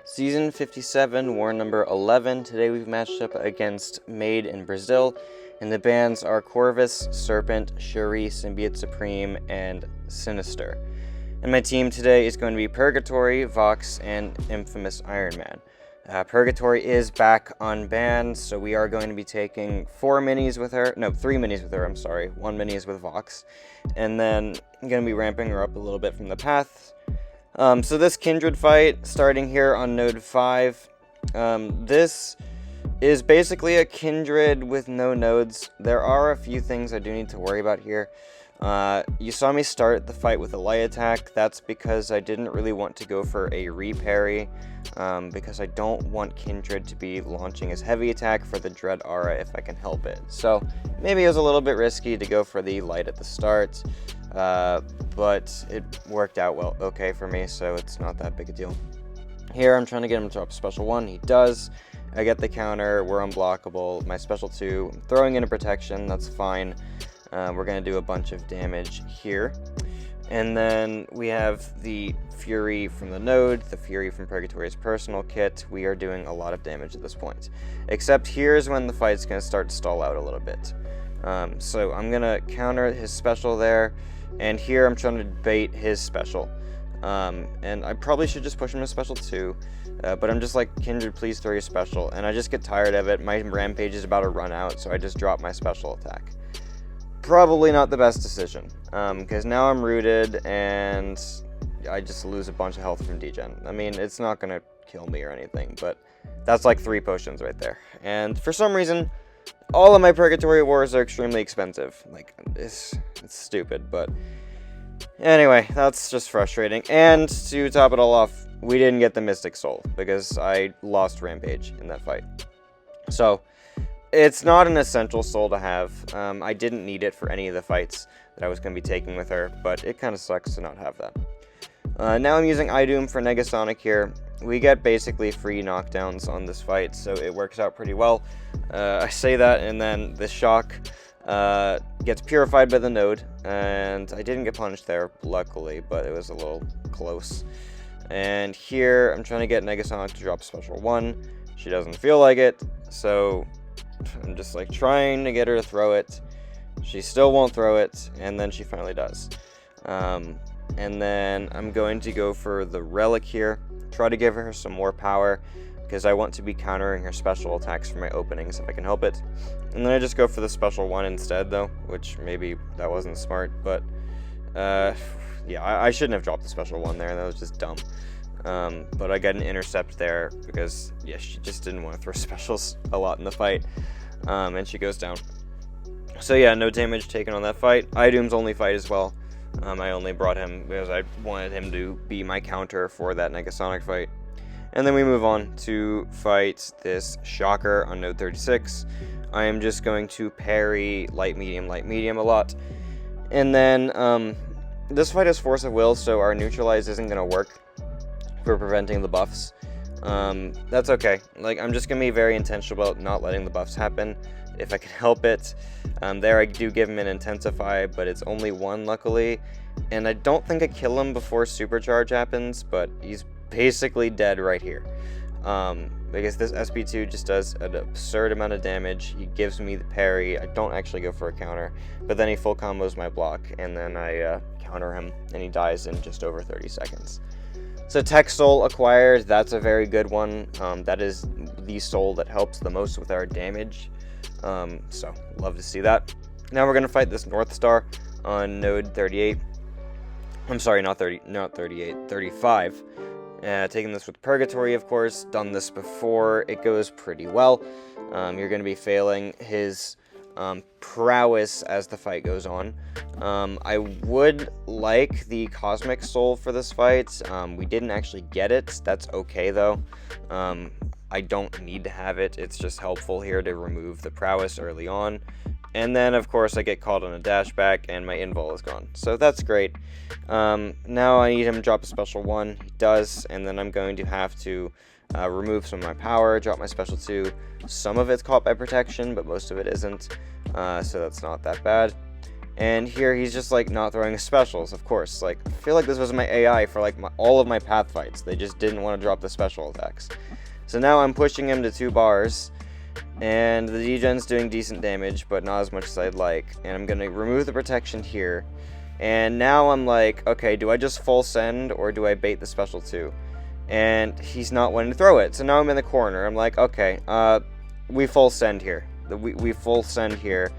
Season 57, war number 11. Today we've matched up against Made in Brazil, and the bands are Corvus, Serpent, Shuri, Symbiote Supreme, and Sinister. And my team today is going to be Purgatory, Vox, and Infamous Iron Man. Purgatory is back on band, so we are going to be taking 3 minis with her, I'm sorry. 1 mini is with Vox. And then I'm going to be ramping her up a little bit from the path. So this Kindred fight, starting here on node 5, this is basically a Kindred with no nodes. There are a few things I do need to worry about here. You saw me start the fight with a light attack. That's because I didn't really want to go for a re-parry, because I don't want Kindred to be launching his heavy attack for the Dread Aura if I can help it. So maybe it was a little bit risky to go for the light at the start, but it worked out okay for me, so it's not that big a deal. Here I'm trying to get him to drop special 1. He does. I get the counter. We're unblockable. My special 2, I'm throwing in a protection. That's fine. We're going to do a bunch of damage here. And then we have the Fury from the node, the Fury from Purgatory's personal kit. We are doing a lot of damage at this point. Except here's when the fight's going to start to stall out a little bit. So I'm going to counter his special there. And here I'm trying to bait his special. And I probably should just push him to special 2. But I'm just like, Kindred, please throw your special. And I just get tired of it. My rampage is about to run out, so I just drop my special attack. Probably not the best decision, because now I'm rooted and I just lose a bunch of health from degen. I mean, it's not going to kill me or anything, but that's like 3 potions right there. And for some reason, all of my Purgatory wars are extremely expensive. Like, it's stupid, but anyway, that's just frustrating. And to top it all off, we didn't get the Mystic Soul because I lost Rampage in that fight. So it's not an essential soul to have. I didn't need it for any of the fights that I was going to be taking with her, but it kind of sucks to not have that. Now I'm using Idoom for Negasonic here. We get basically free knockdowns on this fight, so it works out pretty well. I say that, and then the shock gets purified by the node, and I didn't get punished there, luckily, but it was a little close. And here, I'm trying to get Negasonic to drop special 1. She doesn't feel like it, so I'm just like trying to get her to throw it. She still won't throw it, and then she finally does. And then I'm going to go for the relic here, try to give her some more power, because I want to be countering her special attacks for my openings if I can help it. And then I just go for the special 1 instead, though, which maybe that wasn't smart, but yeah, I shouldn't have dropped the special 1 there. That was just dumb. But I got an intercept there because, yeah, she just didn't want to throw specials a lot in the fight, and she goes down. So yeah, no damage taken on that fight. Idoom's only fight as well. I only brought him because I wanted him to be my counter for that Negasonic fight. And then we move on to fight this Shocker on node 36. I am just going to parry light, medium a lot. And then this fight is Force of Will, so our neutralize isn't going to work for preventing the buffs. That's okay. Like, I'm just gonna be very intentional about not letting the buffs happen if I can help it. There I do give him an intensify, but it's only 1 luckily, and I don't think I kill him before supercharge happens, but he's basically dead right here, because this SP2 just does an absurd amount of damage. He gives me the parry. I don't actually go for a counter, but then he full combos my block, and then I counter him, and he dies in just over 30 seconds. So Tech Soul acquired, that's a very good one. That is the soul that helps the most with our damage. So love to see that. Now we're going to fight this Northstar on node 38. I'm sorry, not 38, 35. Taking this with Purgatory, of course. Done this before. It goes pretty well. You're going to be failing his prowess as the fight goes on. I would like the Cosmic Soul for this fight. We didn't actually get it. That's okay, though. I don't need to have it. It's just helpful here to remove the prowess early on. And then, of course, I get called on a dashback, and my invul is gone. So that's great. Now I need him to drop a special 1. He does, and then I'm going to have to remove some of my power, drop my special 2. Some of it's caught by protection, but most of it isn't, so that's not that bad. And here he's just like not throwing his specials, of course. Like, I feel like this was my AI for like all of my path fights. They just didn't want to drop the special attacks. So now I'm pushing him to 2 bars, and the degen's doing decent damage, but not as much as I'd like. And I'm gonna remove the protection here. And now I'm like, okay, do I just full send or do I bait the special too? And he's not wanting to throw it. So now I'm in the corner. I'm like, okay, we full send here. We full send here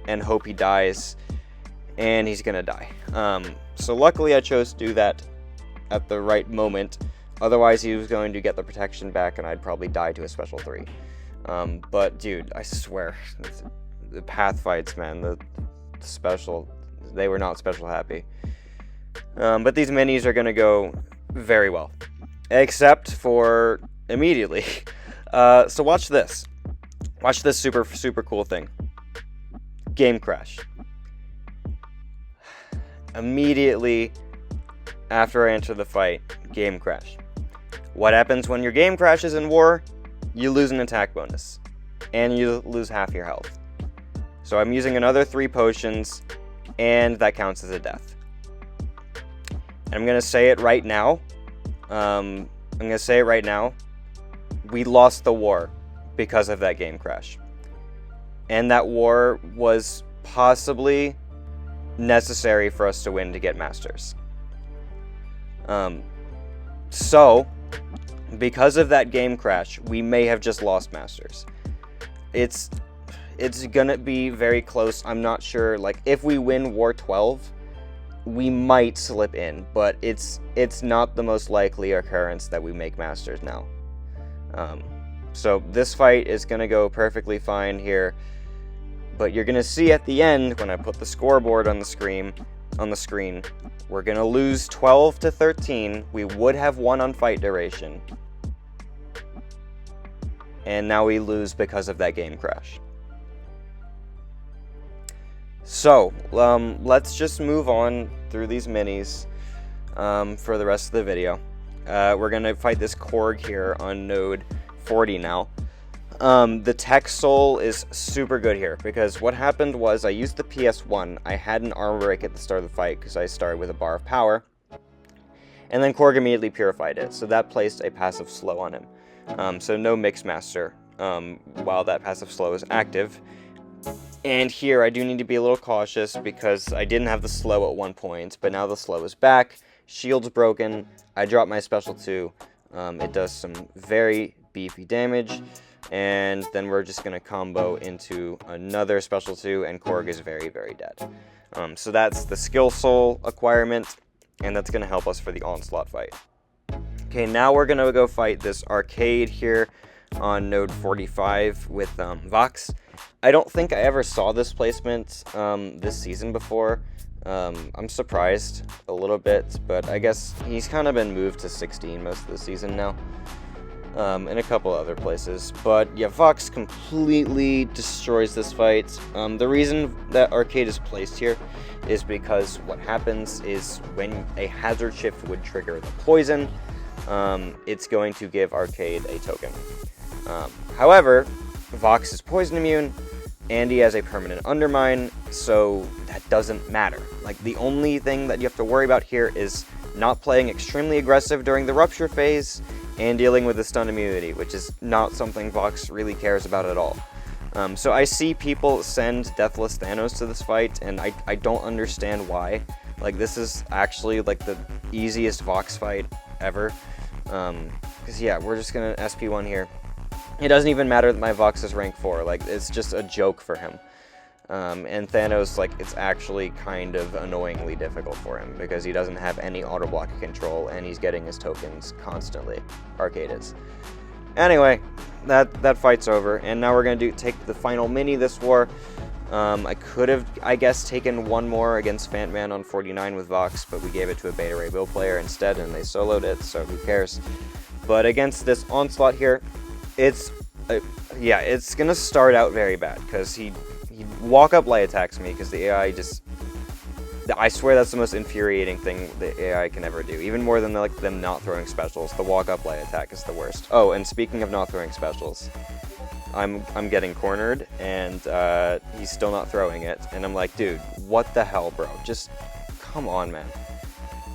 and hope he dies. And he's gonna die. So luckily I chose to do that at the right moment. Otherwise he was going to get the protection back and I'd probably die to a special 3. But dude, I swear, the path fights, man, the special, they were not special happy. But these minis are gonna go very well. Except for immediately. So watch this. Watch this super, super cool thing. Game crash. Immediately after I enter the fight, game crash. What happens when your game crashes in war? You lose an attack bonus. And you lose half your health. So I'm using another 3 potions, and that counts as a death. And I'm going to say it right now. We lost the war because of that game crash. And that war was possibly necessary for us to win to get Masters. So, because of that game crash, we may have just lost Masters. It's gonna be very close. I'm not sure, like, if we win War 12, we might slip in, but it's not the most likely occurrence that we make Masters now. So this fight is gonna go perfectly fine here, but you're gonna see at the end when I put the scoreboard on the screen, we're gonna lose 12 to 13. We would have won on fight duration, and now we lose because of that game crash. So, let's just move on through these minis for the rest of the video. We're going to fight this Korg here on node 40 now. The Tech Soul is super good here, because what happened was I used the PS1. I had an armor break at the start of the fight, because I started with a bar of power. And then Korg immediately purified it, so that placed a passive slow on him. So no Mixmaster while that passive slow is active. And here I do need to be a little cautious because I didn't have the slow at one point, but now the slow is back. Shield's broken. I dropped my special 2. It does some very beefy damage, and then we're just going to combo into another special 2, and Korg is very, very dead. So that's the skill soul acquirement, and that's going to help us for the onslaught fight. Okay, now we're going to go fight this arcade here on node 45 with Vox. I don't think I ever saw this placement this season before. I'm surprised a little bit, but I guess he's kind of been moved to 16 most of the season now, and a couple other places. But yeah, Vox completely destroys this fight. The reason that arcade is placed here is because what happens is when a hazard shift would trigger the poison, it's going to give arcade a token. However, Vox is poison immune, and he has a permanent undermine, so that doesn't matter. Like, the only thing that you have to worry about here is not playing extremely aggressive during the rupture phase and dealing with the stun immunity, which is not something Vox really cares about at all. So I see people send Deathless Thanos to this fight, and I don't understand why. Like, this is actually like the easiest Vox fight ever. Because yeah, we're just gonna SP1 here. It doesn't even matter that my Vox is rank 4, like, it's just a joke for him. And Thanos, like, it's actually kind of annoyingly difficult for him, because he doesn't have any auto-block control, and he's getting his tokens constantly. Arcade is. Anyway, that fight's over, and now we're gonna take the final mini this war. I could have, I guess, taken one more against Fantman on 49 with Vox, but we gave it to a Beta Ray Bill player instead, and they soloed it, so who cares. But against this Onslaught here, it's gonna start out very bad, because he walk-up light attacks me, because the AI just... I swear that's the most infuriating thing the AI can ever do. Even more than like them not throwing specials, the walk-up light attack is the worst. Oh, and speaking of not throwing specials, I'm getting cornered, and he's still not throwing it. And I'm like, dude, what the hell, bro? Just come on, man.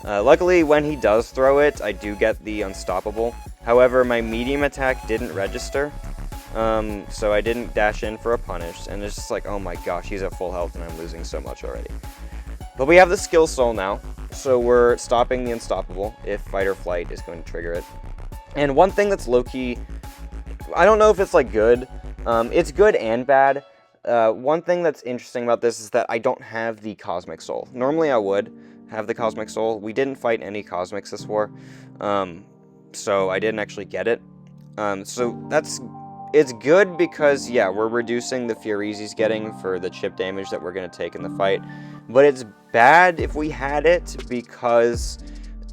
Luckily, when he does throw it, I do get the unstoppable. However, my medium attack didn't register, so I didn't dash in for a punish. And it's just like, oh my gosh, he's at full health, and I'm losing so much already. But we have the skill soul now, so we're stopping the unstoppable if fight or flight is going to trigger it. And one thing that's low-key, I don't know if it's like good. It's good and bad. One thing that's interesting about this is that I don't have the Cosmic Soul. Normally I would have the Cosmic Soul. We didn't fight any Cosmics this war, so I didn't actually get it. So it's good because, yeah, we're reducing the Furies he's getting for the chip damage that we're going to take in the fight. But it's bad if we had it, because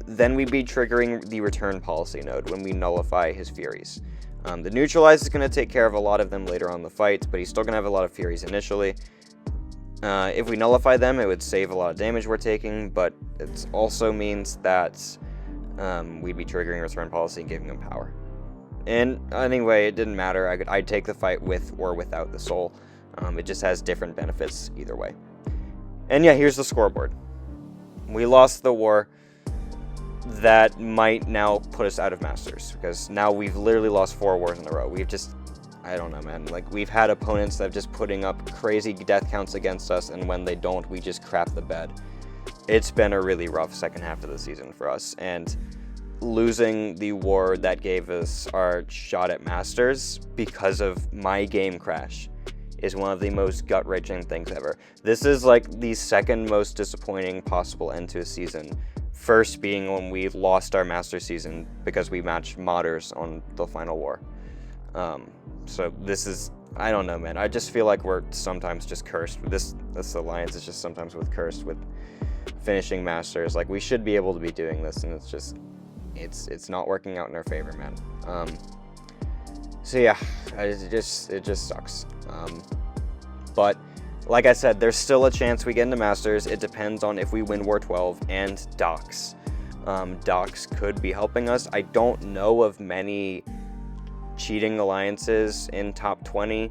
then we'd be triggering the return policy node when we nullify his Furies. The Neutralize is going to take care of a lot of them later on in the fight, but he's still going to have a lot of Furies initially. If we nullify them, it would save a lot of damage we're taking, but it also means that we'd be triggering return policy and giving him power. And anyway, it didn't matter. I'd take the fight with or without the soul. It just has different benefits either way. And yeah, here's the scoreboard. We lost the war. That might now put us out of Masters, because now we've literally lost 4 wars in a row. We've just, I don't know, man. Like, we've had opponents that have just putting up crazy death counts against us, and when they don't, we just crap the bed. It's been a really rough second half of the season for us, and losing the war that gave us our shot at Masters because of my game crash is one of the most gut-wrenching things ever. This is like the second most disappointing possible end to a season. First being when we lost our Master season because we matched modders on the final war. So this is, I don't know, man. I just feel like we're sometimes just cursed. This alliance is just sometimes cursed with finishing Masters. Like, we should be able to be doing this, and it's just, it's not working out in our favor, man. So yeah, it just sucks. But like I said, there's still a chance we get into Masters. It depends on if we win War 12 and Docs. Docs could be helping us. I don't know of many cheating alliances in top 20.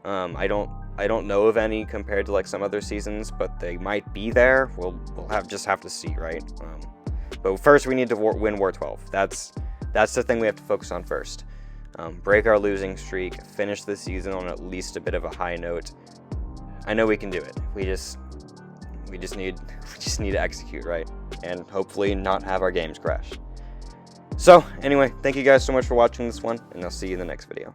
I don't know of any compared to like some other seasons, but they might be there. We'll just have to see, right? But first we need to win War 12. That's the thing we have to focus on first. Break our losing streak, finish the season on at least a bit of a high note. I know we can do it. We just need to execute, right? And hopefully not have our games crash. So anyway, thank you guys so much for watching this one, and I'll see you in the next video.